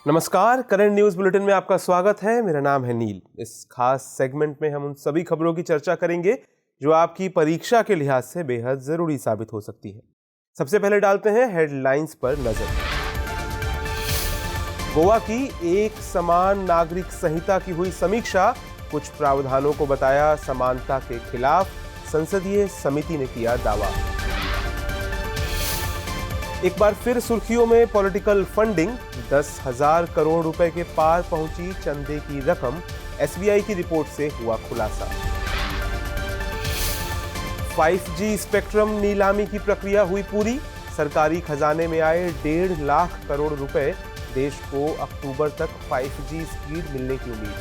नमस्कार, current news bulletin में आपका स्वागत है। मेरा नाम है नील। इस खास सेगमेंट में हम उन सभी खबरों की चर्चा करेंगे जो आपकी परीक्षा के लिहाज से बेहद जरूरी साबित हो सकती है। सबसे पहले डालते हैं हेडलाइंस पर नजर। गोवा की एक समान नागरिक संहिता की हुई समीक्षा, कुछ प्रावधानों को बताया समानता के खिलाफ, संसदीय समिति ने किया दावा। एक बार फिर सुर्खियों में पॉलिटिकल फंडिंग, 10,000 करोड़ रुपए के पार पहुंची चंदे की रकम, एसबीआई की रिपोर्ट से हुआ खुलासा। 5G स्पेक्ट्रम नीलामी की प्रक्रिया हुई पूरी, सरकारी खजाने में आए 1.5 लाख करोड़ रुपए, देश को अक्टूबर तक 5G स्पीड मिलने की उम्मीद।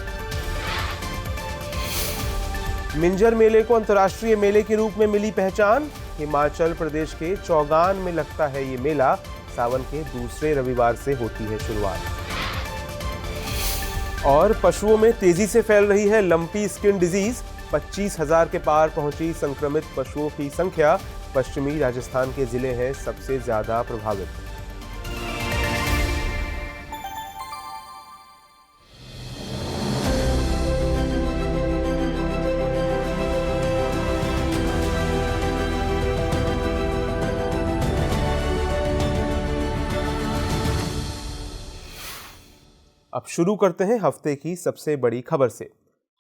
मिंजर मेले को अंतर्राष्ट्रीय मेले के रूप में मिली पहचान, हिमाचल प्रदेश के चौगान में लगता है ये मेला, सावन के दूसरे रविवार से होती है शुरुआत। और पशुओं में तेजी से फैल रही है लंपी स्किन डिजीज, 25,000 के पार पहुंची संक्रमित पशुओं की संख्या, पश्चिमी राजस्थान के जिले हैं सबसे ज्यादा प्रभावित। अब शुरू करते हैं हफ्ते की सबसे बड़ी खबर से।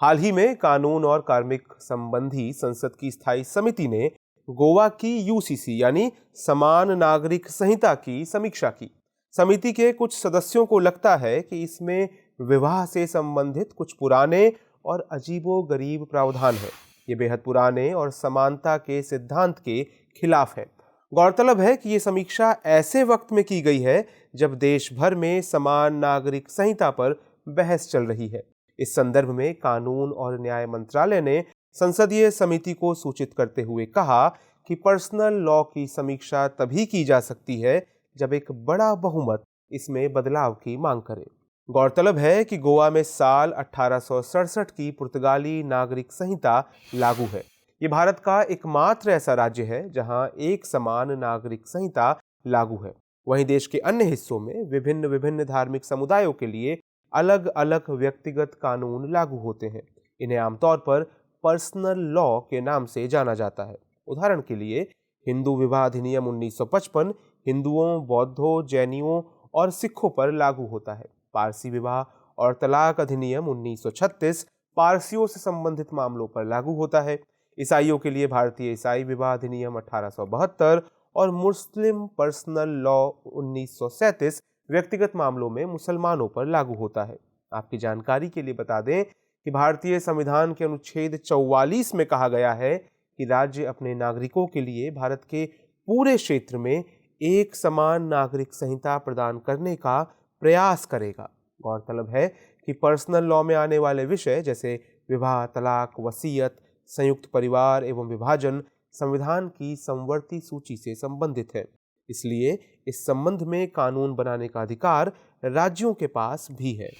हाल ही में कानून और कार्मिक संबंधी संसद की स्थायी समिति ने गोवा की यूसीसी यानी समान नागरिक संहिता की समीक्षा की। समिति के कुछ सदस्यों को लगता है कि इसमें विवाह से संबंधित कुछ पुराने और अजीबोगरीब प्रावधान हैं। ये बेहद पुराने और समानता के सिद्धांत के खिलाफ है। गौरतलब है कि ये समीक्षा ऐसे वक्त में की गई है जब देश भर में समान नागरिक संहिता पर बहस चल रही है। इस संदर्भ में कानून और न्याय मंत्रालय ने संसदीय समिति को सूचित करते हुए कहा कि पर्सनल लॉ की समीक्षा तभी की जा सकती है जब एक बड़ा बहुमत इसमें बदलाव की मांग करे। गौरतलब है कि गोवा में साल 1867 की पुर्तगाली नागरिक संहिता लागू है। ये भारत का एकमात्र ऐसा राज्य है जहां एक समान नागरिक संहिता लागू है। वहीं देश के अन्य हिस्सों में विभिन्न धार्मिक समुदायों के लिए अलग अलग व्यक्तिगत कानून लागू होते हैं। इन्हें आमतौर पर पर्सनल लॉ के नाम से जाना जाता है। उदाहरण के लिए हिंदू विवाह अधिनियम 1955 हिंदुओं, बौद्धों, जैनियों और सिखों पर लागू होता है। पारसी विवाह और तलाक अधिनियम 1936 पारसियों से संबंधित मामलों पर लागू होता है। ईसाइयों के लिए भारतीय ईसाई विवाह अधिनियम 1872 और मुस्लिम पर्सनल लॉ 1937 व्यक्तिगत मामलों में मुसलमानों पर लागू होता है। आपकी जानकारी के लिए बता दें कि भारतीय संविधान के अनुच्छेद 44 में कहा गया है कि राज्य अपने नागरिकों के लिए भारत के पूरे क्षेत्र में एक समान नागरिक संहिता प्रदान करने का प्रयास करेगा। गौरतलब है कि पर्सनल लॉ में आने वाले विषय जैसे विवाह, तलाक, वसीयत, संयुक्त परिवार एवं विभाजन संविधान की समवर्ती सूची से संबंधित है। इसलिए इस संबंध में कानून बनाने का अधिकार राज्यों के पास भी है।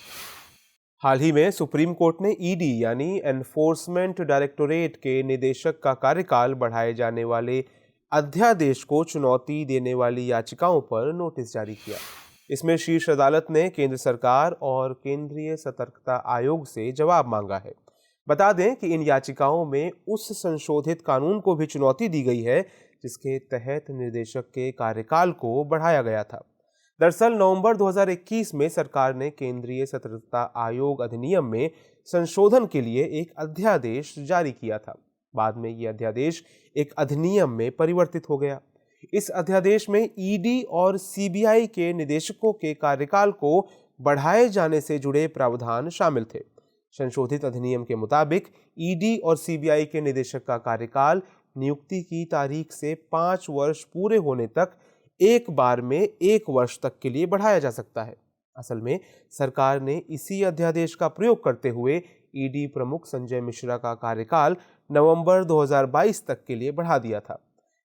हाल ही में सुप्रीम कोर्ट ने ईडी यानी एनफोर्समेंट डायरेक्टोरेट के निदेशक का कार्यकाल बढ़ाए जाने वाले अध्यादेश को चुनौती देने वाली याचिकाओं पर नोटिस जारी किया। इसमें शीर्ष अदालत ने केंद्र सरकार और केंद्रीय सतर्कता आयोग से जवाब मांगा है। बता दें कि इन याचिकाओं में उस संशोधित कानून को भी चुनौती दी गई है जिसके तहत निदेशक के कार्यकाल को बढ़ाया गया था। दरअसल नवंबर 2021 में सरकार ने केंद्रीय सतर्कता आयोग अधिनियम में संशोधन के लिए एक अध्यादेश जारी किया था। बाद में यह अध्यादेश एक अधिनियम में परिवर्तित हो गया। इस अध्यादेश में ईडी और सीबीआई के निदेशकों के कार्यकाल को बढ़ाए जाने से जुड़े प्रावधान शामिल थे। संशोधित अधिनियम के मुताबिक ईडी और सीबीआई के निदेशक का कार्यकाल नियुक्ति की तारीख से 5 वर्ष पूरे होने तक एक बार में 1 वर्ष तक के लिए बढ़ाया जा सकता है। असल में सरकार ने इसी अध्यादेश का प्रयोग करते हुए ईडी प्रमुख संजय मिश्रा का कार्यकाल नवंबर 2022 तक के लिए बढ़ा दिया था।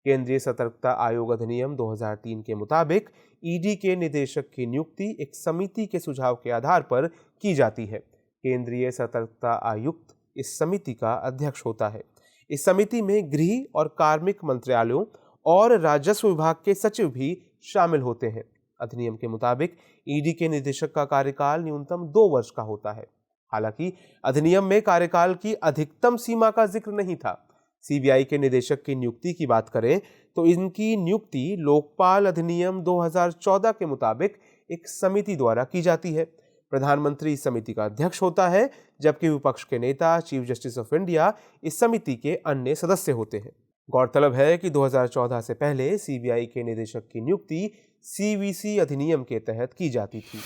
केंद्रीय सतर्कता आयोग अधिनियम 2003 के मुताबिक ईडी के निदेशक की नियुक्ति एक समिति के सुझाव के आधार पर की जाती है। केंद्रीय सतर्कता आयुक्त इस समिति का अध्यक्ष होता है। इस समिति में गृह और कार्मिक मंत्रालयों और राजस्व विभाग के सचिव भी शामिल होते हैं। अधिनियम के मुताबिक ईडी के निदेशक का कार्यकाल न्यूनतम 2 वर्ष का होता है। हालांकि अधिनियम में कार्यकाल की अधिकतम सीमा का जिक्र नहीं था। सीबीआई के निदेशक की नियुक्ति की बात करें तो इनकी नियुक्ति लोकपाल अधिनियम 2014 के मुताबिक एक समिति द्वारा की जाती है। प्रधानमंत्री इस समिति का अध्यक्ष होता है, जबकि विपक्ष के नेता चीफ जस्टिस ऑफ इंडिया इस समिति के अन्य सदस्य होते हैं। गौरतलब है कि 2014 से पहले सीबीआई के निदेशक की नियुक्ति सीवीसी अधिनियम के तहत की जाती थी।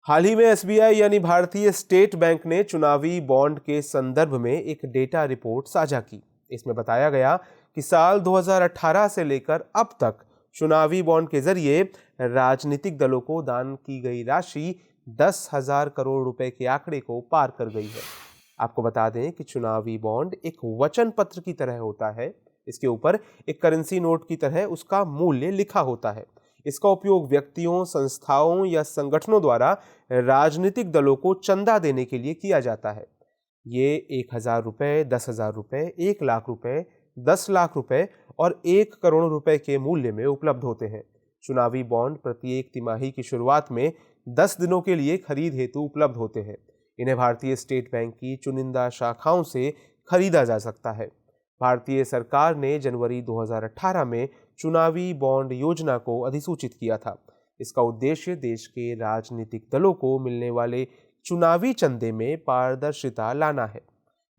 हाल ही में एसबीआई यानी भारतीय स्टेट बैंक ने चुनावी बॉन्ड के संदर्भ में एक डेटा रिपोर्ट साझा की। इसमें बताया गया कि साल 2018 से लेकर अब तक चुनावी बॉन्ड के जरिए राजनीतिक दलों को दान की गई राशि 10,000 करोड़ रुपए के आंकड़े को पार कर गई है। आपको बता दें कि चुनावी बॉन्ड एक वचन पत्र की तरह होता है। इसके ऊपर एक करेंसी नोट की तरह उसका मूल्य लिखा होता है। इसका उपयोग व्यक्तियों, संस्थाओं या संगठनों द्वारा राजनीतिक दलों को चंदा देने के लिए किया जाता है। ये 1,000 रुपए, 10,000 रुपए, 1 लाख रुपए, 10 लाख रुपए और 1 करोड़ रुपए के मूल्य में उपलब्ध होते हैं। चुनावी बॉन्ड प्रत्येक तिमाही की शुरुआत में 10 दिनों के लिए खरीद हेतु उपलब्ध होते हैं। इन्हें भारतीय स्टेट बैंक की चुनिंदा शाखाओं से खरीदा जा सकता है। भारतीय सरकार ने जनवरी 2018 में चुनावी बॉन्ड योजना को अधिसूचित किया था। इसका उद्देश्य देश के राजनीतिक दलों को मिलने वाले चुनावी चंदे में पारदर्शिता लाना है।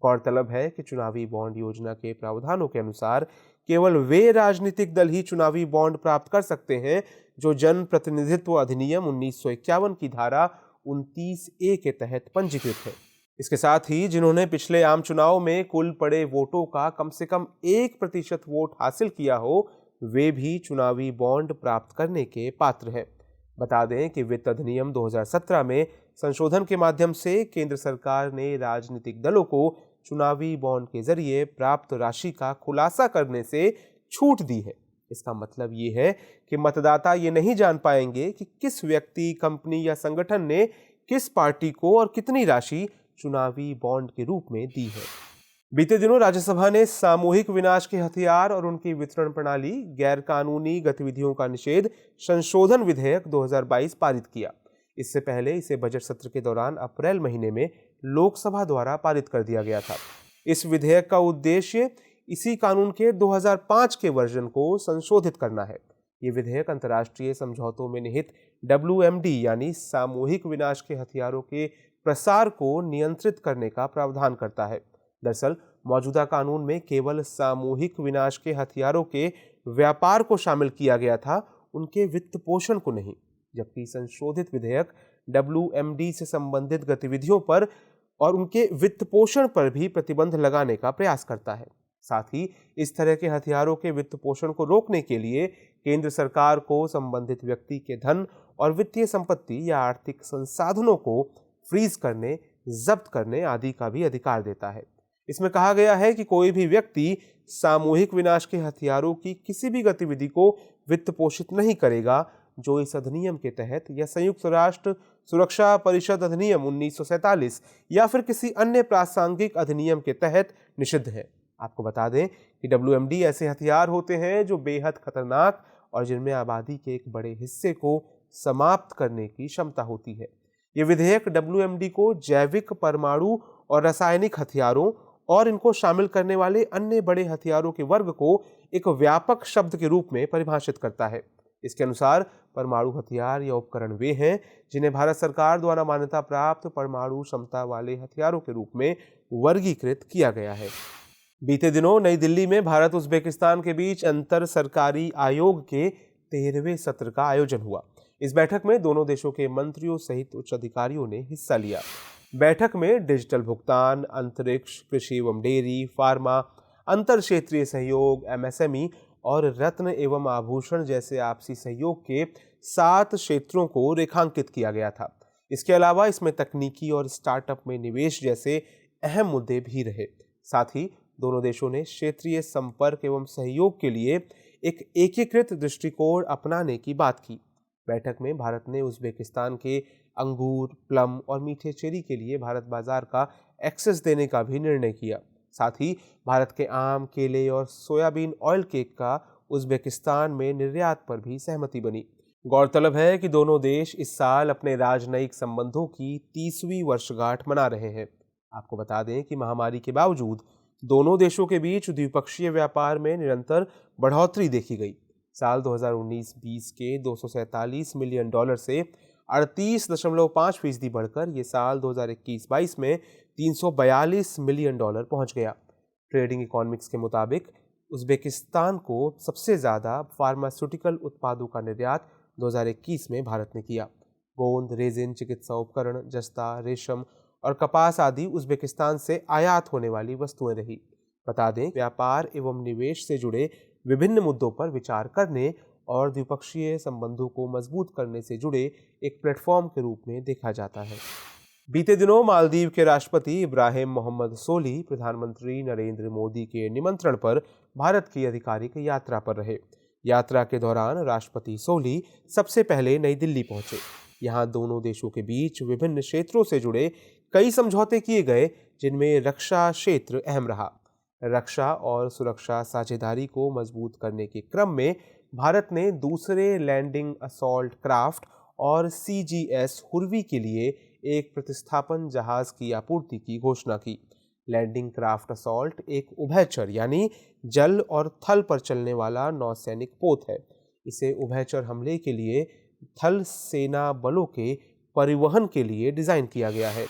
गौरतलब है कि चुनावी बॉन्ड योजना के प्रावधानों के अनुसार केवल वे राजनीतिक दल ही चुनावी बॉन्ड प्राप्त कर सकते हैं जो जन प्रतिनिधित्व अधिनियम 1951 की धारा 29A के तहत पंजीकृत है। इसके साथ ही जिन्होंने पिछले आम चुनाव में कुल पड़े वोटों का कम से कम 1% वोट हासिल किया हो, वे भी चुनावी बॉन्ड प्राप्त करने के पात्र हैं। बता दें कि वित्त अधिनियम 2017 में संशोधन के माध्यम से केंद्र सरकार ने राजनीतिक दलों को चुनावी बॉन्ड के जरिए प्राप्त राशि का खुलासा करने से छूट दी है। इसका मतलब ये है कि मतदाता ये नहीं जान पाएंगे कि किस व्यक्ति, कंपनी या संगठन ने किस पार्टी को और कितनी राशि चुनावी बॉन्ड के रूप में दी है। बीते दिनों राज्यसभा ने सामूहिक विनाश के हथियार और उनकी वितरण प्रणाली, गैर कानूनी गतिविधियों का निषेध संशोधन विधेयक 2022 पारित किया। इससे पहले इसे बजट सत्र के दौरान अप्रैल महीने में लोकसभा द्वारा पारित कर दिया गया था। इस विधेयक का उद्देश्य इसी कानून के 2005 के वर्जन को संशोधित करना है। ये विधेयक अंतर्राष्ट्रीय समझौतों में निहित WMD यानी सामूहिक विनाश के हथियारों के प्रसार को नियंत्रित करने का प्रावधान करता है। दरअसल मौजूदा कानून में केवल सामूहिक विनाश के हथियारों के व्यापार को शामिल किया गया था, उनके वित्त पोषण को नहीं। जबकि संशोधित विधेयक WMD से संबंधित गतिविधियों पर और उनके वित्त पोषण पर भी प्रतिबंध लगाने का प्रयास करता है। साथ ही इस तरह के हथियारों के वित्त पोषण को रोकने के लिए केंद्र सरकार को संबंधित व्यक्ति के धन और वित्तीय संपत्ति या आर्थिक संसाधनों को फ्रीज करने, जब्त करने आदि का भी अधिकार देता है। इसमें कहा गया है कि कोई भी व्यक्ति सामूहिक विनाश के हथियारों की किसी भी गतिविधि को वित्त पोषित नहीं करेगा जो इस अधिनियम के तहत या संयुक्त राष्ट्र सुरक्षा परिषद अधिनियम 1947 या फिर किसी अन्य प्रासंगिक अधिनियम के तहत निषिद्ध है। आपको बता दें कि WMD ऐसे हथियार होते हैं जो बेहद खतरनाक और जिनमें आबादी के एक बड़े हिस्से को समाप्त करने की क्षमता होती है। ये विधेयक WMD को जैविक, परमाणु और रासायनिक हथियारों और इनको शामिल करने वाले अन्य बड़े हथियारों के वर्ग को एक व्यापक शब्द के रूप में परिभाषित करता है। इसके अनुसार परमाणु हथियार या उपकरण वे हैं जिन्हें भारत सरकार द्वारा मान्यता प्राप्त परमाणु क्षमता वाले हथियारों के रूप में वर्गीकृत किया गया है। बीते दिनों नई दिल्ली में भारत उज्बेकिस्तान के बीच अंतर सरकारी आयोग के 13वें सत्र का आयोजन हुआ। इस बैठक में दोनों देशों के मंत्रियों सहित उच्च अधिकारियों ने हिस्सा लिया। बैठक में डिजिटल भुगतान, अंतरिक्ष, कृषि एवं डेयरी, फार्मा, अंतर क्षेत्रीय सहयोग, MSME और रत्न एवं आभूषण जैसे आपसी सहयोग के 7 क्षेत्रों को रेखांकित किया गया था। इसके अलावा इसमें तकनीकी और स्टार्टअप में निवेश जैसे अहम मुद्दे भी रहे। साथ ही दोनों देशों ने क्षेत्रीय संपर्क एवं सहयोग के लिए एक एकीकृत दृष्टिकोण अपनाने की बात की। बैठक में भारत ने उज्बेकिस्तान के अंगूर, प्लम और मीठे चेरी के लिए भारत बाजार का एक्सेस देने का भी निर्णय किया। साथ ही भारत के आम, केले और सोयाबीन ऑयल केक का उज्बेकिस्तान में निर्यात पर भी सहमति बनी। गौरतलब है कि दोनों देश इस साल अपने राजनयिक संबंधों की 30वीं वर्षगांठ मना रहे हैं। आपको बता दें कि महामारी के बावजूद दोनों देशों के बीच द्विपक्षीय व्यापार में निरंतर बढ़ोतरी देखी गई। साल 2019-20 के $247 मिलियन से 38.5% बढ़कर ये साल 2021-22 में $342 मिलियन पहुंच गया। ट्रेडिंग इकोनॉमिक्स के मुताबिक उज़्बेकिस्तान को सबसे ज़्यादा फार्मास्यूटिकल उत्पादों का निर्यात 2021 में भारत ने किया। गोंद, रेजिन, चिकित्सा उपकरण, जस्ता, रेशम और कपास आदि उज़्बेकिस्तान से आयात होने वाली वस्तुएं रही। बता दें, व्यापार एवं निवेश से जुड़े विभिन्न मुद्दों पर विचार करने और द्विपक्षीय संबंधों को मजबूत करने से जुड़े एक प्लेटफॉर्म के रूप में देखा जाता है। बीते दिनों मालदीव के राष्ट्रपति इब्राहिम मोहम्मद सोलिह प्रधानमंत्री नरेंद्र मोदी के निमंत्रण पर भारत की आधिकारिक यात्रा पर रहे। यात्रा के दौरान राष्ट्रपति सोलिह सबसे पहले नई दिल्ली पहुंचे। यहां दोनों देशों के बीच विभिन्न क्षेत्रों से जुड़े कई समझौते किए गए, जिनमें रक्षा क्षेत्र अहम रहा। रक्षा और सुरक्षा साझेदारी को मजबूत करने के क्रम में भारत ने दूसरे लैंडिंग असॉल्ट क्राफ्ट और CGS हुर्वी के लिए एक प्रतिस्थापन जहाज की आपूर्ति की घोषणा की। लैंडिंग क्राफ्ट असॉल्ट एक उभयचर यानी जल और थल पर चलने वाला नौसैनिक पोत है। इसे उभयचर हमले के लिए थल सेना बलों के परिवहन के लिए डिजाइन किया गया है।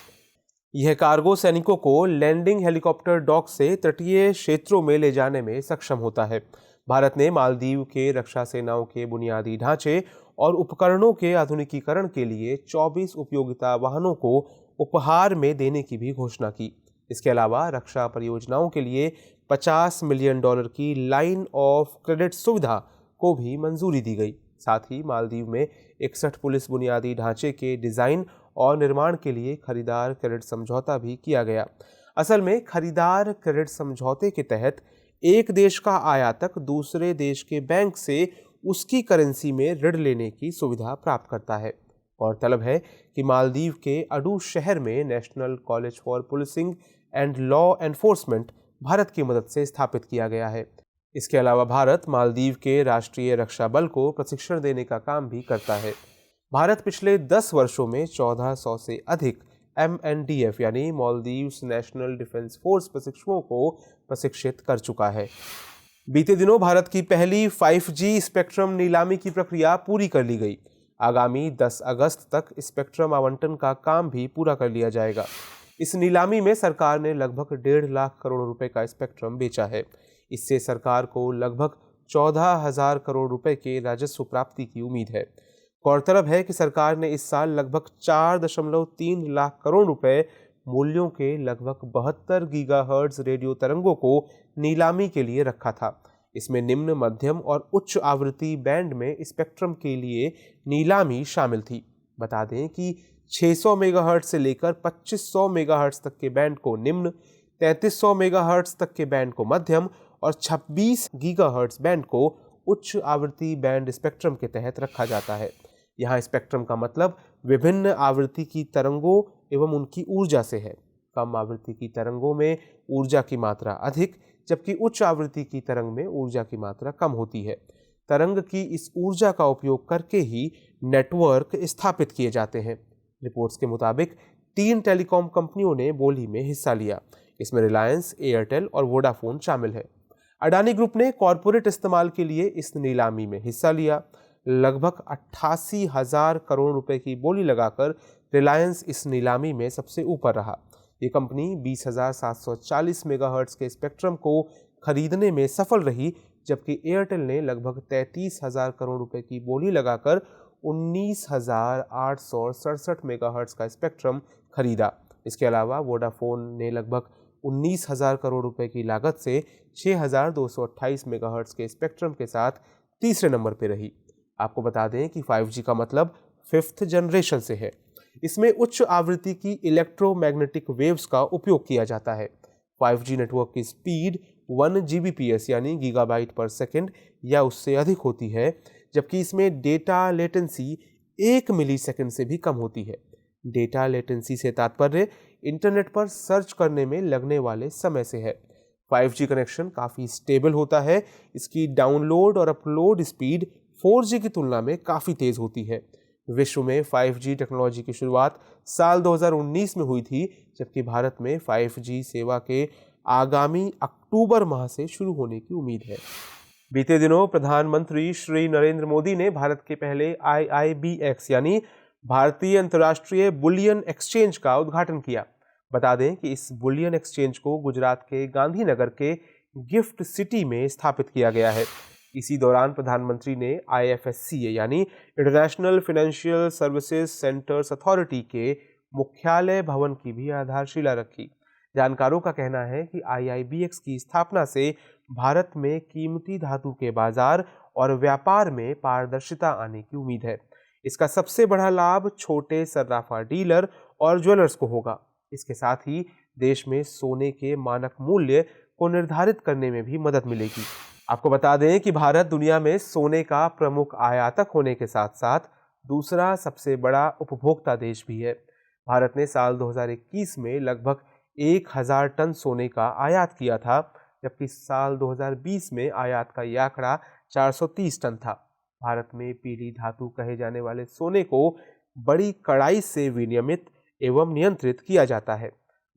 यह कार्गो सैनिकों को लैंडिंग हेलीकॉप्टर डॉक से तटीय क्षेत्रों में ले जाने में सक्षम होता है। भारत ने मालदीव के रक्षा सेनाओं के बुनियादी ढांचे और उपकरणों के आधुनिकीकरण के लिए 24 उपयोगिता वाहनों को उपहार में देने की भी घोषणा की। इसके अलावा रक्षा परियोजनाओं के लिए $50 मिलियन की लाइन ऑफ क्रेडिट सुविधा को भी मंजूरी दी गई। साथ ही मालदीव में 61 पुलिस बुनियादी ढांचे के डिजाइन और निर्माण के लिए खरीदार क्रेडिट समझौता भी किया गया। असल में खरीदार क्रेडिट समझौते के तहत एक देश का आयातक दूसरे देश के बैंक से उसकी करेंसी में ऋण लेने की सुविधा प्राप्त करता है। गौरतलब है कि मालदीव के अडू शहर में national college for policing and law enforcement Bharat की मदद से स्थापित किया गया है। इसके अलावा भारत मालदीव के राष्ट्रीय रक्षा बल को प्रशिक्षण देने का काम भी करता है। भारत पिछले 10 वर्षों में 1400 से अधिक MNDF यानी मालदीव्स नेशनल डिफेंस फोर्स प्रशिक्षुओं को प्रशिक्षित कर चुका है। बीते दिनों भारत की पहली 5G स्पेक्ट्रम नीलामी की प्रक्रिया पूरी कर ली गई। आगामी 10 अगस्त तक स्पेक्ट्रम आवंटन का काम भी पूरा कर लिया जाएगा। इस नीलामी में सरकार ने लगभग 1.5 लाख करोड़ रुपए का स्पेक्ट्रम बेचा है। इससे सरकार को लगभग 14,000 करोड़ रुपए के राजस्व प्राप्ति की उम्मीद है। गौरतलब है कि सरकार ने इस साल लगभग 4.3 लाख करोड़ रुपए मूल्यों के लगभग 72 गीगाहर्ट्ज रेडियो तरंगों को नीलामी के लिए रखा था। इसमें निम्न, मध्यम और उच्च आवृत्ति बैंड में स्पेक्ट्रम के लिए नीलामी शामिल थी। बता दें कि 600 मेगाहर्ट्ज से लेकर 2500 मेगाहर्ट्ज तक के बैंड को निम्न, 3300 मेगाहर्ट्ज तक के बैंड को मध्यम और 26 गीगाहर्ट्ज बैंड को उच्च आवृत्ति बैंड स्पेक्ट्रम के तहत रखा जाता है। यहाँ स्पेक्ट्रम का मतलब विभिन्न आवृत्ति की तरंगों एवं उनकी ऊर्जा से है। कम आवृत्ति की तरंगों में ऊर्जा की मात्रा अधिक, जबकि उच्च आवृत्ति की तरंग में ऊर्जा की मात्रा कम होती है। तरंग की इस ऊर्जा का उपयोग करके ही नेटवर्क स्थापित किए जाते हैं। रिपोर्ट्स के मुताबिक 3 टेलीकॉम कंपनियों ने बोली में हिस्सा लिया। इसमें रिलायंस, एयरटेल और वोडाफोन शामिल है। अडानी ग्रुप ने कॉरपोरेट इस्तेमाल के लिए इस नीलामी में हिस्सा लिया। लगभग 88,000 करोड़ रुपए की बोली लगाकर रिलायंस इस नीलामी में सबसे ऊपर रहा। ये कंपनी 20,740 मेगाहर्ट्ज के स्पेक्ट्रम को खरीदने में सफल रही, जबकि एयरटेल ने लगभग 33,000 करोड़ रुपए की बोली लगाकर 19,867 मेगाहर्ट्ज का स्पेक्ट्रम खरीदा। इसके अलावा वोडाफोन ने लगभग 19,000 करोड़ रुपए की लागत से 6,228 मेगाहर्ट्ज के स्पेक्ट्रम के साथ तीसरे नंबर पर रही। आपको बता दें कि 5G का मतलब 5th जनरेशन से है। इसमें उच्च आवृत्ति की इलेक्ट्रोमैग्नेटिक वेव्स का उपयोग किया जाता है। 5G नेटवर्क की स्पीड 1 Gbps यानी गीगाबाइट पर सेकंड या उससे अधिक होती है, जबकि इसमें डेटा लेटेंसी 1 मिलीसेकंड से भी कम होती है। डेटा लेटेंसी से तात्पर्य इंटरनेट पर सर्च करने में लगने वाले समय से है। 5G कनेक्शन काफ़ी स्टेबल होता है। इसकी डाउनलोड और अपलोड स्पीड 4G की तुलना में काफ़ी तेज़ होती है। विश्व में 5G टेक्नोलॉजी की शुरुआत साल 2019 में हुई थी, जबकि भारत में 5G सेवा के आगामी अक्टूबर माह से शुरू होने की उम्मीद है। बीते दिनों प्रधानमंत्री श्री नरेंद्र मोदी ने भारत के पहले IIBX यानी भारतीय अंतर्राष्ट्रीय बुलियन एक्सचेंज का उद्घाटन किया। बता दें कि इस बुलियन एक्सचेंज को गुजरात के गांधीनगर के गिफ्ट सिटी में स्थापित किया गया है। इसी दौरान प्रधानमंत्री ने IFSC यानी international financial services centres authority के मुख्यालय भवन की भी आधारशिला रखी। जानकारों का कहना है कि IIBX की स्थापना से भारत में कीमती धातु के बाजार और व्यापार में पारदर्शिता आने की उम्मीद है। इसका सबसे बड़ा लाभ छोटे सर्राफा डीलर और ज्वेलर्स को होगा। इसके साथ ही देश में सोने के मानक मूल्य को निर्धारित करने में भी मदद मिलेगी। आपको बता दें कि भारत दुनिया में सोने का प्रमुख आयातक होने के साथ साथ दूसरा सबसे बड़ा उपभोक्ता देश भी है। भारत ने साल 2021 में लगभग 1000 टन सोने का आयात किया था, जबकि साल 2020 में आयात का यह आंकड़ा 430 टन था। भारत में पीली धातु कहे जाने वाले सोने को बड़ी कड़ाई से विनियमित एवं नियंत्रित किया जाता है।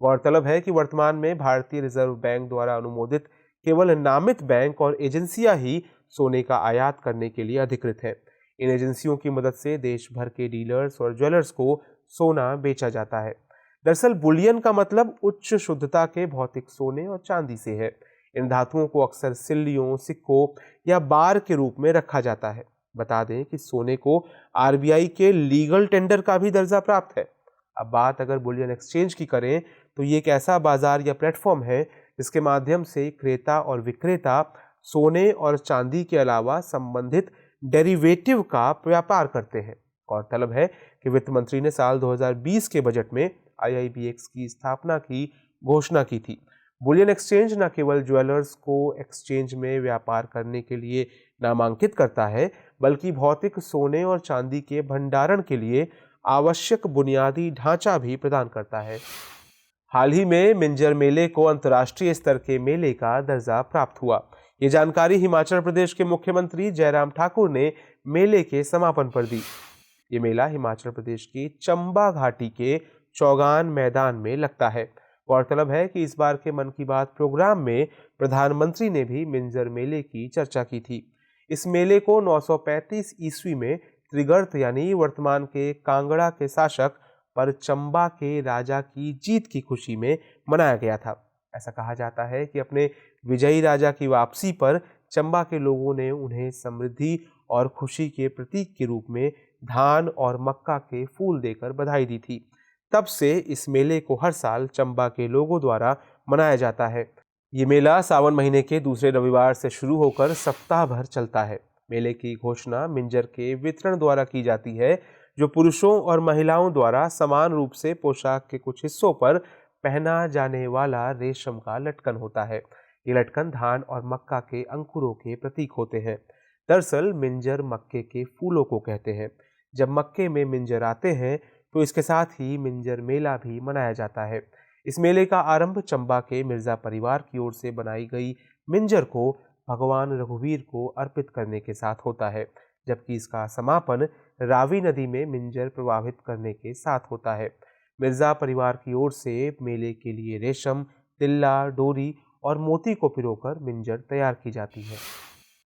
गौरतलब है कि वर्तमान में भारतीय रिजर्व बैंक द्वारा अनुमोदित केवल नामित बैंक और एजेंसियां ही सोने का आयात करने के लिए अधिकृत हैं। इन एजेंसियों की मदद से देश भर के डीलर्स और ज्वेलर्स को सोना बेचा जाता है। दरअसल बुलियन का मतलब उच्च शुद्धता के भौतिक सोने और चांदी से है। इन धातुओं को अक्सर सिल्लियों, सिक्कों या बार के रूप में रखा जाता है। बता दें कि सोने को RBI के लीगल टेंडर का भी दर्जा प्राप्त है। अब बात अगर बुलियन एक्सचेंज की करें तो ये एक ऐसा बाजार या प्लेटफॉर्म है जिसके माध्यम से क्रेता और विक्रेता सोने और चांदी के अलावा संबंधित डेरिवेटिव का व्यापार करते हैं। गौरतलब है कि वित्त मंत्री ने साल 2020 के बजट में IIBX की स्थापना की घोषणा की थी। बुलियन एक्सचेंज न केवल ज्वेलर्स को एक्सचेंज में व्यापार करने के लिए नामांकित करता है, बल्कि भौतिक सोने और चांदी के भंडारण के लिए आवश्यक बुनियादी ढांचा भी प्रदान करता है। हाल ही में मिंजर मेले को अंतर्राष्ट्रीय स्तर के मेले का दर्जा प्राप्त हुआ। ये जानकारी हिमाचल प्रदेश के मुख्यमंत्री जयराम ठाकुर ने मेले के समापन पर दी। ये मेला हिमाचल प्रदेश की चंबा घाटी के चौगान मैदान में लगता है। गौरतलब है कि इस बार के मन की बात प्रोग्राम में प्रधानमंत्री ने भी मिंजर मेले की चर्चा की थी। इस मेले को 935 ईस्वी में त्रिगर्त यानी वर्तमान के कांगड़ा के शासक पर चंबा के राजा की जीत की खुशी में मनाया गया था। ऐसा कहा जाता है कि अपने विजयी राजा की वापसी पर चंबा के लोगों ने उन्हें समृद्धि और खुशी के प्रतीक के रूप में धान और मक्का के फूल देकर बधाई दी थी। तब से इस मेले को हर साल चंबा के लोगों द्वारा मनाया जाता है। ये मेला सावन महीने के दूसरे रविवार से शुरू होकर सप्ताह भर चलता है। मेले की घोषणा मिंजर के वितरण द्वारा की जाती है, जो पुरुषों और महिलाओं द्वारा समान रूप से पोशाक के कुछ हिस्सों पर पहना जाने वाला रेशम का लटकन होता है। ये लटकन धान और मक्का के अंकुरों के प्रतीक होते हैं। दरअसल मिंजर मक्के के फूलों को कहते हैं। जब मक्के में मिंजर आते हैं तो इसके साथ ही मिंजर मेला भी मनाया जाता है। इस मेले का आरंभ चंबा के मिर्जा परिवार की ओर से बनाई गई मिंजर को भगवान रघुवीर को अर्पित करने के साथ होता है, जबकि इसका समापन रावी नदी में मिंजर प्रवाहित करने के साथ होता है। मिर्जा परिवार की ओर से मेले के लिए रेशम, तिल्ला, डोरी और मोती को पिरोकर मिंजर तैयार की जाती है।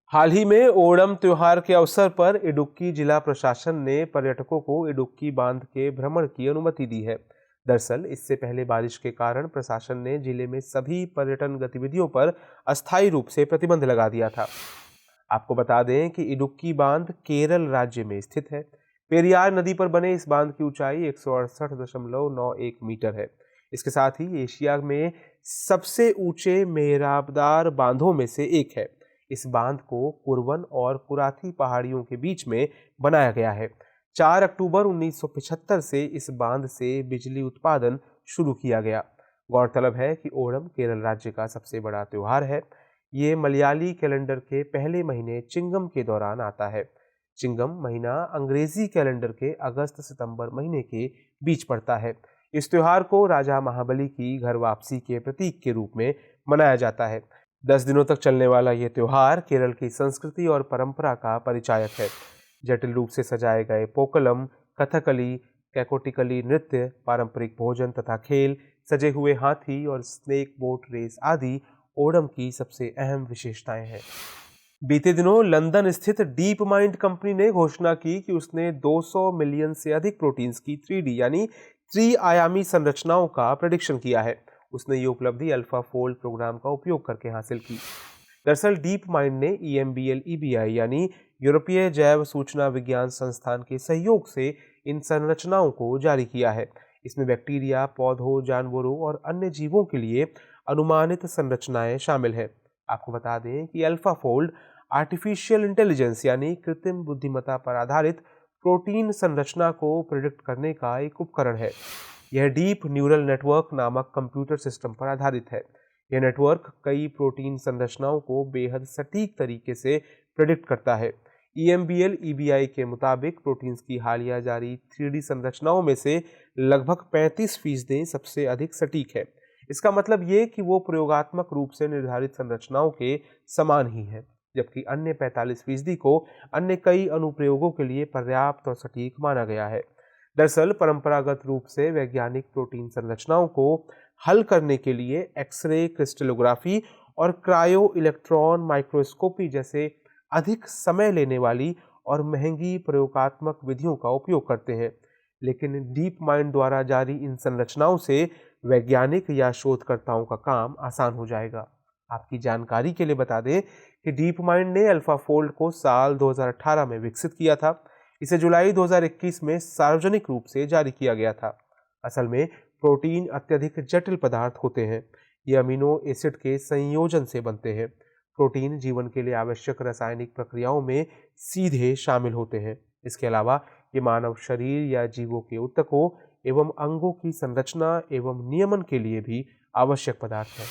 हाल ही में ओणम त्योहार के अवसर पर इडुक्की जिला प्रशासन ने पर्यटकों को इडुक्की बांध के भ्रमण की अनुमति दी है। दरअसल इससे पहले बारिश के कारण प्रशासन ने जिले में सभी पर्यटन गतिविधियों पर अस्थायी रूप से प्रतिबंध लगा दिया था। आपको बता दें कि इडुक्की बांध केरल राज्य में स्थित है। पेरियार नदी पर बने इस बांध की ऊंचाई 168.91 मीटर है। इसके साथ ही एशिया में सबसे ऊंचे मेहराबदार बांधों में से एक है। इस बांध को कुरवन और कुराथी पहाड़ियों के बीच में बनाया गया है। 4 अक्टूबर 1975 से इस बांध से बिजली उत्पादन शुरू किया गया। गौरतलब है कि ओणम केरल राज्य का सबसे बड़ा त्योहार है। ये मलयाली कैलेंडर के पहले महीने चिंगम के दौरान आता है। चिंगम महीना अंग्रेजी कैलेंडर के अगस्त-सितंबर महीने के बीच पड़ता है। इस त्योहार को राजा महाबली की घर वापसी के प्रतीक के रूप में मनाया जाता है। 10 दिनों तक चलने वाला ये त्योहार केरल की संस्कृति और परंपरा का परिचायक है। जटिल रूप से सजाए गए पोकलम, कथकली, कैकोटिकली नृत्य, पारंपरिक भोजन तथा खेल, सजे हुए हाथी और स्नेक बोट रेस आदि ओणम की सबसे अहम विशेषताएं हैं। बीते दिनों लंदन स्थित डीप माइंड कंपनी ने घोषणा की कि उसने 200 मिलियन से अधिक प्रोटीन्स की 3D यानी त्रि-आयामी संरचनाओं का प्रेडिक्शन किया है। उसने ये उपलब्धि अल्फा फोल्ड प्रोग्राम का उपयोग करके हासिल की। दरअसल डीप माइंड ने EMBL EBI यानी यूरोपीय जैव सूचना विज्ञान संस्थान के सहयोग से इन संरचनाओं को जारी किया है। इसमें बैक्टीरिया, पौधों, जानवरों और अन्य जीवों के लिए अनुमानित संरचनाएं शामिल हैं। आपको बता दें कि अल्फा फोल्ड आर्टिफिशियल इंटेलिजेंस यानी कृत्रिम बुद्धिमत्ता पर आधारित प्रोटीन संरचना को प्रिडिक्ट करने का एक उपकरण है। यह डीप न्यूरल नेटवर्क नामक कंप्यूटर सिस्टम पर आधारित है। यह नेटवर्क कई प्रोटीन संरचनाओं को बेहद सटीक तरीके से प्रेडिक्ट करता है। EMBL EBI के मुताबिक प्रोटीन्स की हालिया जारी 3D संरचनाओं में से लगभग 35% सबसे अधिक सटीक है। इसका मतलब ये कि वो प्रयोगात्मक रूप से निर्धारित संरचनाओं के समान ही है, जबकि अन्य 45% को अन्य कई अनुप्रयोगों के लिए पर्याप्त और सटीक माना गया है। दरअसल परंपरागत रूप से वैज्ञानिक प्रोटीन संरचनाओं को हल करने के लिए एक्सरे क्रिस्टलोग्राफी और क्रायो इलेक्ट्रॉन माइक्रोस्कोपी जैसे अधिक समय लेने वाली और महंगी प्रयोगात्मक विधियों का उपयोग करते हैं। लेकिन डीप माइंड द्वारा जारी इन संरचनाओं से वैज्ञानिक या शोधकर्ताओं का काम आसान हो जाएगा। आपकी जानकारी के लिए बता दें कि डीप माइंड ने अल्फा फोल्ड को साल 2018 में विकसित किया था। इसे जुलाई 2021 में सार्वजनिक रूप से जारी किया गया था। असल में प्रोटीन अत्यधिक जटिल पदार्थ होते हैं। ये अमीनो एसिड के संयोजन से बनते हैं। प्रोटीन जीवन के लिए आवश्यक रासायनिक प्रक्रियाओं में सीधे शामिल होते हैं। इसके अलावा ये मानव शरीर या जीवों के ऊतकों एवं अंगों की संरचना एवं नियमन के लिए भी आवश्यक पदार्थ है।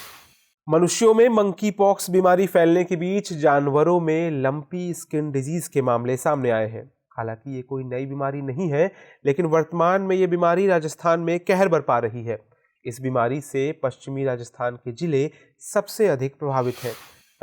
मनुष्यों में मंकी पॉक्स बीमारी फैलने के बीच जानवरों में लंपी स्किन डिजीज के मामले सामने आए हैं। हालांकि ये कोई नई बीमारी नहीं है, लेकिन वर्तमान में ये बीमारी राजस्थान में कहर बरपा रही है। इस बीमारी से पश्चिमी राजस्थान के जिले सबसे अधिक प्रभावित हैं।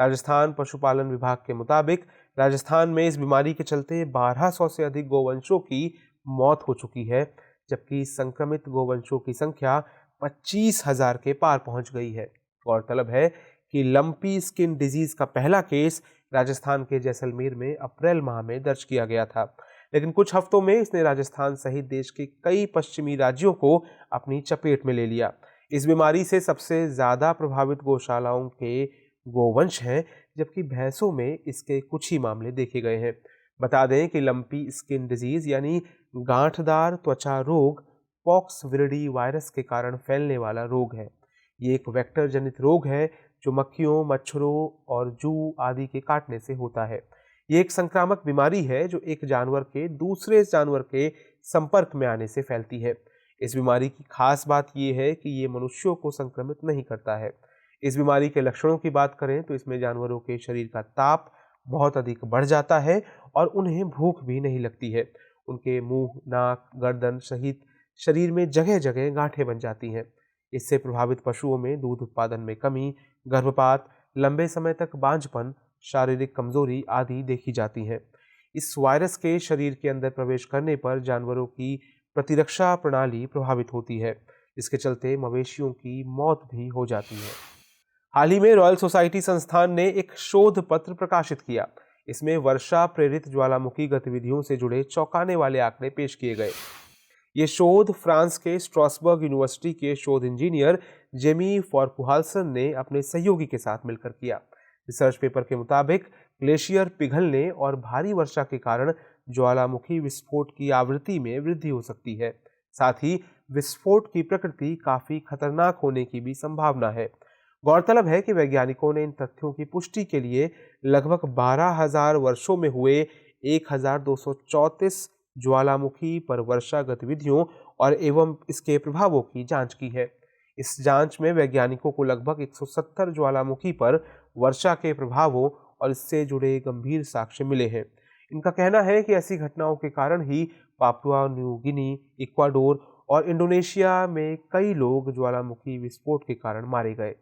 राजस्थान पशुपालन विभाग के मुताबिक राजस्थान में इस बीमारी के चलते 1200 से अधिक गोवंशों की मौत हो चुकी है, जबकि संक्रमित गोवंशों की संख्या 25,000 के पार पहुंच गई है। गौरतलब है कि लंपी स्किन डिजीज का पहला केस राजस्थान के जैसलमेर में अप्रैल माह में दर्ज किया गया था, लेकिन कुछ हफ्तों में इसने राजस्थान सहित देश के कई पश्चिमी राज्यों को अपनी चपेट में ले लिया। इस बीमारी से सबसे ज्यादा प्रभावित गौशालाओं के गोवंश हैं, जबकि भैंसों में इसके कुछ ही मामले देखे गए हैं। बता दें कि लंपी स्किन डिजीज यानी गांठदार त्वचा रोग पॉक्स विरिडी वायरस के कारण फैलने वाला रोग है। ये एक वेक्टर जनित रोग है जो मक्खियों, मच्छरों और जू आदि के काटने से होता है। ये एक संक्रामक बीमारी है जो एक जानवर के दूसरे जानवर के संपर्क में आने से फैलती है। इस बीमारी की खास बात यह है कि ये मनुष्यों को संक्रमित नहीं करता है। इस बीमारी के लक्षणों की बात करें तो इसमें जानवरों के शरीर का ताप बहुत अधिक बढ़ जाता है और उन्हें भूख भी नहीं लगती है। उनके मुंह, नाक, गर्दन सहित शरीर में जगह जगह गांठें बन जाती हैं। इससे प्रभावित पशुओं में दूध उत्पादन में कमी, गर्भपात, लंबे समय तक बांझपन, शारीरिक कमजोरी आदि देखी जाती हैं। इस वायरस के शरीर के अंदर प्रवेश करने पर जानवरों की प्रतिरक्षा प्रणाली प्रभावित होती है। इसके चलते मवेशियों की मौत भी हो जाती है। हाल ही में रॉयल सोसाइटी संस्थान ने एक शोध पत्र प्रकाशित किया। इसमें वर्षा प्रेरित ज्वालामुखी गतिविधियों से जुड़े चौंकाने वाले आंकड़े पेश किए गए। ये शोध फ्रांस के स्ट्रासबर्ग यूनिवर्सिटी के शोध इंजीनियर जेमी फॉरकुहाल्सन ने अपने सहयोगी के साथ मिलकर किया। रिसर्च पेपर के मुताबिक ग्लेशियर पिघलने और भारी वर्षा के कारण ज्वालामुखी विस्फोट की आवृत्ति में वृद्धि हो सकती है। साथ ही विस्फोट की प्रकृति काफी खतरनाक होने की भी संभावना है। गौरतलब है कि वैज्ञानिकों ने इन तथ्यों की पुष्टि के लिए लगभग 12,000 वर्षों में हुए 1,234 ज्वालामुखी पर वर्षा गतिविधियों और एवं इसके प्रभावों की जांच की है। इस जांच में वैज्ञानिकों को लगभग 170 ज्वालामुखी पर वर्षा के प्रभावों और इससे जुड़े गंभीर साक्ष्य मिले हैं। इनका कहना है कि ऐसी घटनाओं के कारण ही पापुआ न्यू गिनी, इक्वाडोर और इंडोनेशिया में कई लोग ज्वालामुखी विस्फोट के कारण मारे गए।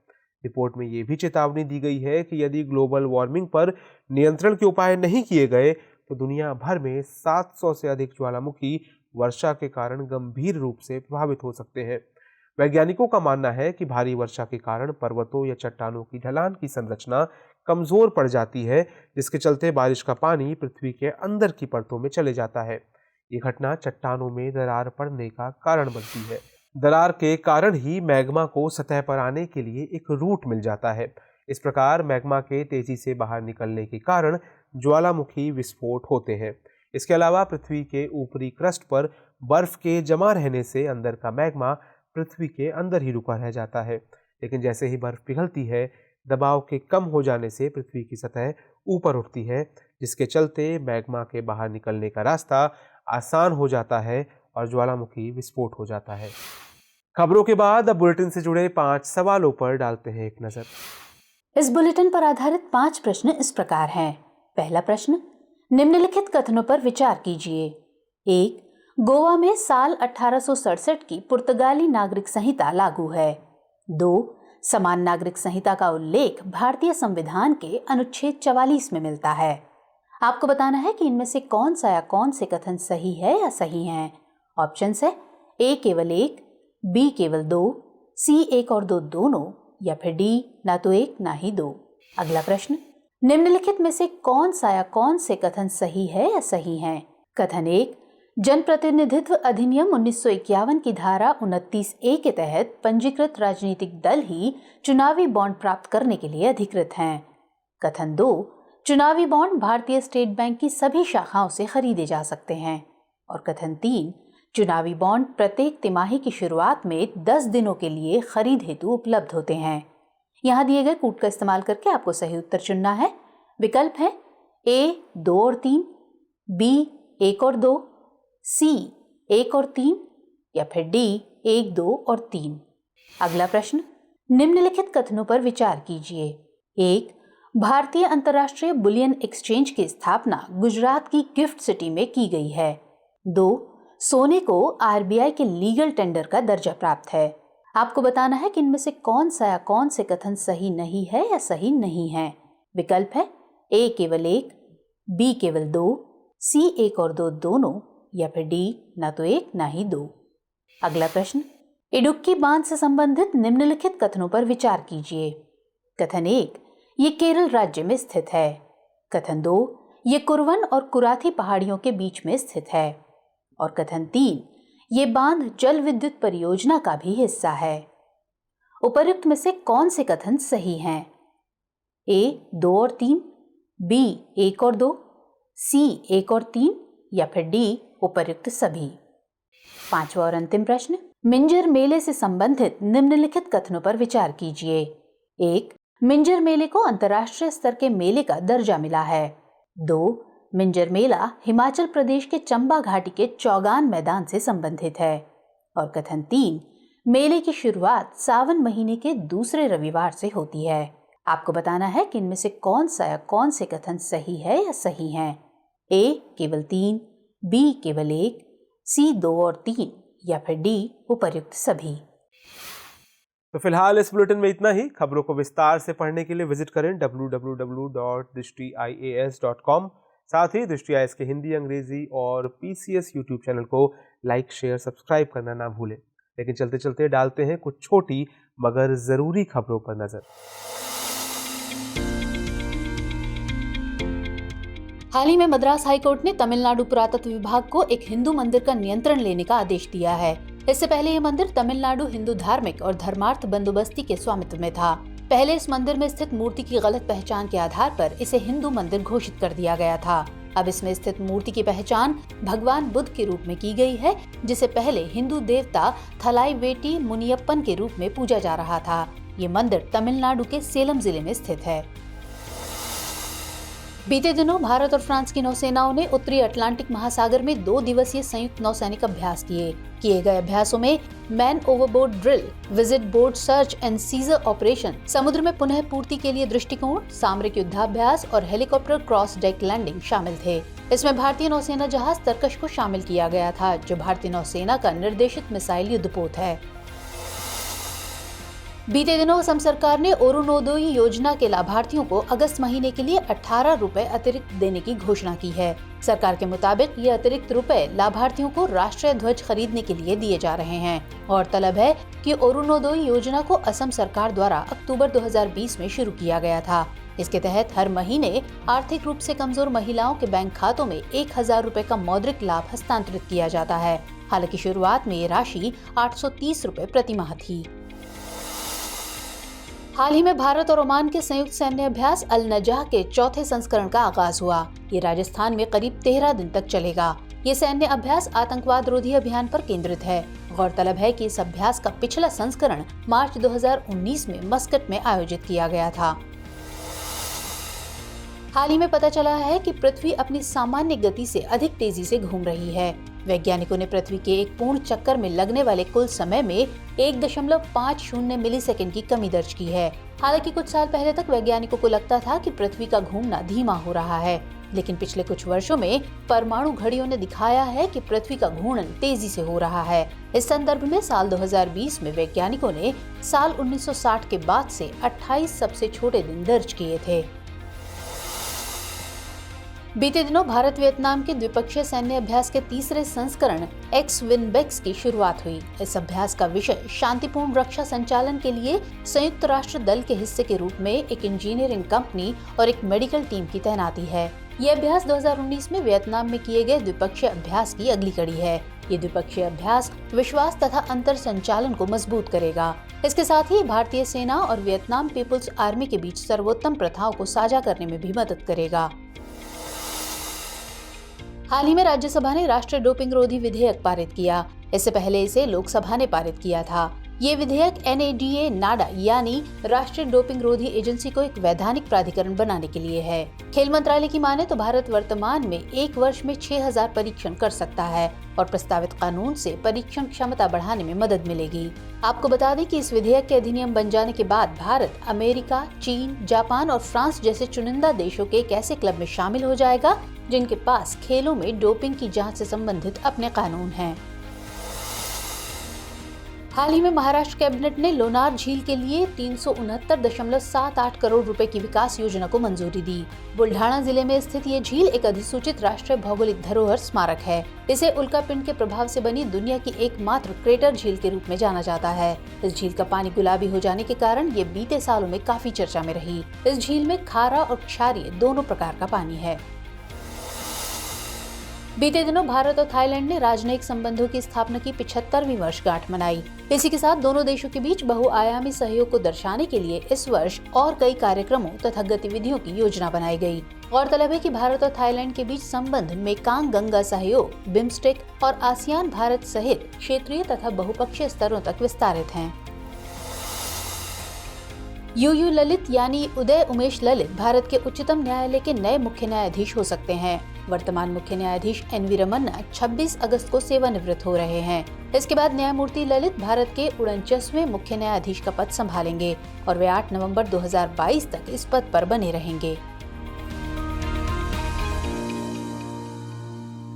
रिपोर्ट में ये भी चेतावनी दी गई है कि यदि ग्लोबल वार्मिंग पर नियंत्रण के उपाय नहीं किए गए तो दुनिया भर में 700 से अधिक ज्वालामुखी वर्षा के कारण गंभीर रूप से प्रभावित हो सकते हैं। वैज्ञानिकों का मानना है कि भारी वर्षा के कारण पर्वतों या चट्टानों की ढलान की संरचना कमजोर पड़ जाती है, जिसके चलते बारिश का पानी पृथ्वी के अंदर की परतों में चले जाता है। ये घटना चट्टानों में दरार पड़ने का कारण बनती है। दरार के कारण ही मैग्मा को सतह पर आने के लिए एक रूट मिल जाता है। इस प्रकार मैग्मा के तेजी से बाहर निकलने के कारण ज्वालामुखी विस्फोट होते हैं। इसके अलावा पृथ्वी के ऊपरी क्रस्ट पर बर्फ के जमा रहने से अंदर का मैग्मा पृथ्वी के अंदर ही रुका रह जाता है, लेकिन जैसे ही बर्फ पिघलती है, दबाव के कम हो जाने से पृथ्वी की सतह ऊपर उठती है, जिसके चलते मैग्मा के बाहर निकलने का रास्ता आसान हो जाता है और ज्वालामुखी विस्फोट हो जाता है। खबरों के बाद अब बुलेटिन से जुड़े 5 सवालों पर डालते हैं एक नजर। इस बुलेटिन पर आधारित 5 प्रश्न इस प्रकार हैं। पहला प्रश्न, निम्नलिखित कथनों पर विचार कीजिए। 1. गोवा में साल 1867 की पुर्तगाली नागरिक संहिता लागू है। 2. समान नागरिक संहिता का उल्लेख भारतीय संविधान के अनुच्छेद 44 में मिलता है। आपको बताना है कि इनमें से कौन सा या कौन से कथन सही है या सही हैं। ऑप्शंस है ए केवल 1, बी केवल 2, सी 1 और 2 दोनों, या फिर डी ना तो 1 ना ही 2। अगला प्रश्न, निम्नलिखित में से कौन सा या कौन से कथन सही है या सही हैं। कथन 1, जनप्रतिनिधित्व अधिनियम 1951 की धारा 29A के तहत पंजीकृत राजनीतिक दल ही चुनावी बॉन्ड प्राप्त करने के लिए अधिकृत हैं। कथन 2, चुनावी बॉन्ड भारतीय स्टेट बैंक की सभी शाखाओं से खरीदे जा सकते हैं। और कथन 3, चुनावी बॉन्ड प्रत्येक तिमाही की शुरुआत में 10 दिनों के लिए खरीद हेतु उपलब्ध होते हैं। यहाँ दिए गए कूट का इस्तेमाल करके आपको सही उत्तर चुनना है। विकल्प है ए 2 और 3, बी 1 और 2, सी 1 और 3, या फिर डी 1, 2 और 3। अगला प्रश्न, निम्नलिखित कथनों पर विचार कीजिए। 1. भारतीय अंतर्राष्ट्रीय बुलियन एक्सचेंज की स्थापना गुजरात की गिफ्ट सिटी में की गई है। 2. सोने को आरबीआई के लीगल टेंडर का दर्जा प्राप्त है। आपको बताना है कि इनमें से कौन सा या कौन से कथन सही नहीं है या सही नहीं है। विकल्प है ए केवल 1, बी केवल 2, सी 1 और 2 दोनों, या फिर डी ना तो 1 ना ही 2। अगला प्रश्न, इडुक्की बांध से संबंधित निम्नलिखित कथनों पर विचार कीजिए। कथन 1, ये केरल राज्य में स्थित है। कथन 2, ये कुरवन और कुराथी पहाड़ियों के बीच में स्थित है। और कथन 3, ये बांध जल विद्युत परियोजना का भी हिस्सा है। उपर्युक्त में से कौन से कथन सही हैं? ए 2 और 3, बी 1 और 2, सी 1 और 3, या फिर डी उपर्युक्त सभी। 5वां और अंतिम प्रश्न, मिंजर मेले से संबंधित निम्नलिखित कथनों पर विचार कीजिए। 1. मिंजर मेले को अंतर्राष्ट्रीय स्तर के मेले का दर्जा मिला है। 2. मिंजर मेला हिमाचल प्रदेश के चंबा घाटी के चौगान मैदान से संबंधित है। और कथन 3, मेले की शुरुआत सावन महीने के दूसरे रविवार से होती है। आपको बताना है कि इनमें से कौन सा या कौन से कथन सही है या सही हैं। ए केवल 3, बी केवल 1, सी 2 और 3, या फिर डी उपर्युक्त सभी। तो फिलहाल इस बुलेटिन में इतना ही। खबरों को विस्तार से पढ़ने के लिए विजिट करें www.drishtiias.com। साथ ही दृष्टि आईएएस के हिंदी, अंग्रेजी और पीसीएस यूट्यूब चैनल को लाइक, शेयर, सब्सक्राइब करना ना भूलें। लेकिन चलते चलते डालते हैं कुछ छोटी मगर जरूरी खबरों पर नजर। हाल ही में मद्रास हाईकोर्ट ने तमिलनाडु पुरातत्व विभाग को एक हिंदू मंदिर का नियंत्रण लेने का आदेश दिया है। इससे पहले ये मंदिर तमिलनाडु हिंदू धार्मिक और धर्मार्थ बंदोबस्ती के स्वामित्व में था। पहले इस मंदिर में स्थित मूर्ति की गलत पहचान के आधार पर इसे हिंदू मंदिर घोषित कर दिया गया था। अब इसमें स्थित मूर्ति की पहचान भगवान बुद्ध के रूप में की गई है, जिसे पहले हिंदू देवता थलाईवेटी मुनियप्पन के रूप में पूजा जा रहा था। ये मंदिर तमिलनाडु के सेलम जिले में स्थित है। बीते दिनों भारत और फ्रांस की नौसेनाओं ने उत्तरी अटलांटिक महासागर में 2 दिवसीय संयुक्त नौसैनिक अभ्यास किए गए अभ्यासों में man overboard drill, visit board search and seizure operation, समुद्र में पुनः पूर्ति के लिए दृष्टिकोण, सामरिक युद्धाभ्यास और हेलीकॉप्टर क्रॉस डेक लैंडिंग शामिल थे। इसमें भारतीय नौसेना जहाज तरकश को शामिल किया गया था, जो भारतीय नौसेना का निर्देशित मिसाइल युद्धपोत है। बीते दिनों असम सरकार ने अरुणोदय योजना के लाभार्थियों को अगस्त महीने के लिए 18 रुपए अतिरिक्त देने की घोषणा की है। सरकार के मुताबिक ये अतिरिक्त रुपए लाभार्थियों को राष्ट्रीय ध्वज खरीदने के लिए दिए जा रहे हैं। गौरतलब है कि अरुणोदय योजना को असम सरकार द्वारा अक्टूबर 2020 में शुरू किया गया था। इसके तहत हर महीने आर्थिक रूप से कमजोर महिलाओं के बैंक खातों में 1000 रुपए का मौद्रिक लाभ हस्तांतरित किया जाता है। हालांकि शुरुआत में ये राशि 830 रुपए प्रति माह थी। हाल ही में भारत और ओमान के संयुक्त सैन्य अभ्यास अल नजाह के चौथे संस्करण का आगाज हुआ। ये राजस्थान में करीब 13 दिन तक चलेगा। ये सैन्य अभ्यास आतंकवाद रोधी अभियान पर केंद्रित है। गौरतलब है कि इस अभ्यास का पिछला संस्करण मार्च 2019 में मस्कट में आयोजित किया गया था। हाल ही में पता चला है कि पृथ्वी अपनी सामान्य गति से अधिक तेजी से घूम रही है। वैज्ञानिकों ने पृथ्वी के एक पूर्ण चक्कर में लगने वाले कुल समय में 1.50 मिलीसेकंड की कमी दर्ज की है। हालांकि कुछ साल पहले तक वैज्ञानिकों को लगता था कि पृथ्वी का घूमना धीमा हो रहा है, लेकिन पिछले कुछ वर्षों में परमाणु घड़ियों ने दिखाया है कि पृथ्वी का घूर्णन तेजी से हो रहा है। इस संदर्भ में साल 2020 में वैज्ञानिकों ने साल 1960 के बाद से 28 सबसे छोटे दिन दर्ज किए थे। बीते दिनों भारत वियतनाम के द्विपक्षीय सैन्य अभ्यास के तीसरे संस्करण एक्स-विन-बेक्स की शुरुआत हुई। इस अभ्यास का विषय शांतिपूर्ण रक्षा संचालन के लिए संयुक्त राष्ट्र दल के हिस्से के रूप में एक इंजीनियरिंग कंपनी और एक मेडिकल टीम की तैनाती है। ये अभ्यास 2019 में वियतनाम में किए गए द्विपक्षीय अभ्यास की अगली कड़ी है। ये द्विपक्षीय अभ्यास विश्वास तथा अंतर संचालन को मजबूत करेगा। इसके साथ ही भारतीय सेना और वियतनाम पीपुल्स आर्मी के बीच सर्वोत्तम प्रथाओं को साझा करने में भी मदद करेगा। हाल ही में राज्यसभा ने राष्ट्रीय डोपिंग रोधी विधेयक पारित किया। इससे पहले इसे लोकसभा ने पारित किया था। ये विधेयक NADA नाडा यानी राष्ट्रीय डोपिंग रोधी एजेंसी को एक वैधानिक प्राधिकरण बनाने के लिए है। खेल मंत्रालय की माने तो भारत वर्तमान में एक वर्ष में 6000 परीक्षण कर सकता है और प्रस्तावित कानून से परीक्षण क्षमता बढ़ाने में मदद मिलेगी। आपको बता दें कि इस विधेयक के अधिनियम बन जाने के बाद भारत अमेरिका, चीन, जापान और फ्रांस जैसे चुनिंदा देशों के एक ऐसे क्लब में शामिल हो जाएगा जिनके पास खेलों में डोपिंग की जांच से संबंधित अपने कानून हैं। हाल ही में महाराष्ट्र कैबिनेट ने लोनार झील के लिए 369.78 करोड़ रुपए की विकास योजना को मंजूरी दी। बुल्ढाना जिले में स्थित ये झील एक अधिसूचित राष्ट्रीय भौगोलिक धरोहर स्मारक है। इसे उल्कापिंड के प्रभाव से बनी दुनिया की एकमात्र क्रेटर झील के रूप में जाना जाता है। इस झील का पानी गुलाबी हो जाने के कारण ये बीते सालों में काफी चर्चा में रही। इस झील में खारा और क्षारीय दोनों प्रकार का पानी है। बीते दिनों भारत और थाईलैंड ने राजनयिक संबंधों की स्थापना की 75वीं वर्षगांठ मनाई। इसी के साथ दोनों देशों के बीच बहुआयामी सहयोग को दर्शाने के लिए इस वर्ष और कई कार्यक्रमों तथा गतिविधियों की योजना बनाई गई। गौरतलब है कि भारत और थाईलैंड के बीच संबंध मेकांग गंगा सहयोग, बिम्स्टेक और आसियान भारत सहित क्षेत्रीय तथा बहुपक्षीय स्तरों तक विस्तारित हैं। UU ललित यानी उदय उमेश ललित भारत के उच्चतम न्यायालय के नए मुख्य न्यायाधीश हो सकते हैं। वर्तमान मुख्य न्यायाधीश NV रमन्ना 26 अगस्त को सेवानिवृत्त हो रहे हैं। इसके बाद न्यायमूर्ति ललित भारत के 49वें मुख्य न्यायाधीश का पद संभालेंगे और वे 8 नवंबर 2022 तक इस पद पर बने रहेंगे।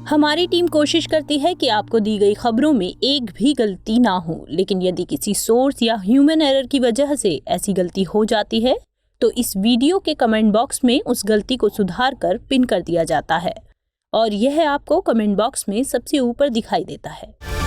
हमारी टीम कोशिश करती है कि आपको दी गई खबरों में एक भी गलती ना हो, लेकिन यदि किसी सोर्स या ह्यूमन एरर की वजह से ऐसी गलती हो जाती है तो इस वीडियो के कमेंट बॉक्स में उस गलती को सुधार कर पिन कर दिया जाता है और यह आपको कमेंट बॉक्स में सबसे ऊपर दिखाई देता है।